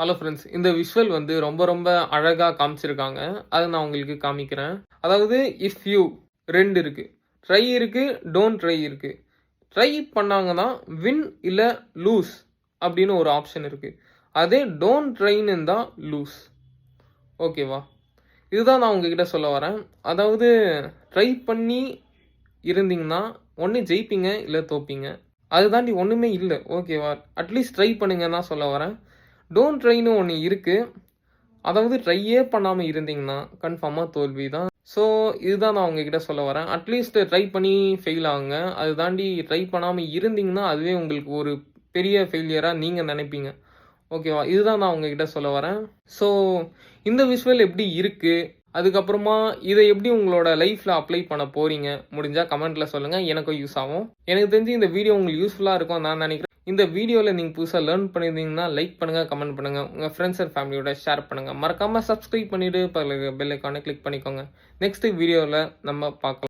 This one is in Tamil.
Hello friends. இந்த விஷுவல் வந்து ரொம்ப ரொம்ப அழகா காமிச்சிருக்காங்க. அத நான் உங்களுக்கு காமிக்கிறேன். அதாவது இஃப் யூ 2 இருக்கு. ட்ரை இருக்கு, டோன்ட் ட்ரை இருக்கு. ட்ரை பண்ணாங்கன்னா வின் இல்ல லூஸ் அப்படின்னு ஒரு ஆப்ஷன் இருக்கு. அதே டோன்ட் ட்ரைன்னு இருந்தா லூஸ். ஓகேவா? இதுதான் நான் உங்ககிட்ட சொல்ல வரேன். அதாவது ட்ரை பண்ணி இருந்தீங்கன்னா, ஒண்ணு ஜெயிப்பீங்க, இல்ல தோப்பீங்க. அது தாண்டி ஒண்ணுமே இல்ல. ஓகேவா? அட்லீஸ்ட் ட்ரை பண்ணுங்கன்னு தான் சொல்ல வரேன். டோன்ட் ட்ரைன்னு ஒண்ணு இருக்கு. அதாவது ட்ரையே பண்ணாம இருந்தீங்கன்னா, கன்ஃபார்மா தோல்வி தான். ஸோ, இதுதான் நான் உங்ககிட்ட சொல்ல வரேன். அட்லீஸ்ட் ட்ரை பண்ணி ஃபெயில் ஆகுங்க. அது தாண்டி ட்ரை பண்ணாம இருந்தீங்கன்னா, அதுவே உங்களுக்கு ஒரு பெரிய ஃபெயிலியரா நீங்க நெனைப்பீங்க. ஓகேவா? இதுதான் நான் உங்ககிட்ட சொல்ல வரேன். ஸோ, இந்த விஷுவல் எப்படி இருக்கு? அதுக்கப்புறமா இத எப்படி உங்களோட லைஃப்ல அப்ளை பண்ண போறீங்க? முடிஞ்சா கமெண்ட்ல சொல்லுங்க. எனக்கும் யூஸ் ஆகும். எனக்கு தெரிஞ்சு இந்த வீடியோ உங்களுக்கு யூஸ்ஃபுல்லா இருக்கும்னு நான் நெனைக்கிறேன். இந்த வீடியோல நீங்க புதுசா லேர்ன் பண்ணியிருந்தீங்கன்னா, லைக் பண்ணுங்க, கமெண்ட் பண்ணுங்க. உங்க ஃப்ரெண்ட்ஸ் அண்ட் ஃபேமிலியோட ஷேர் பண்ணுங்க. மறக்காம சப்ஸ்கிரைப் பண்ணிட்டு பக்கத்துல இருக்க பெல் ஐகானை கிளிக் பண்ணிக்கோங்க. நெக்ஸ்ட் வீடியோல நம்ம பார்க்கலாம்.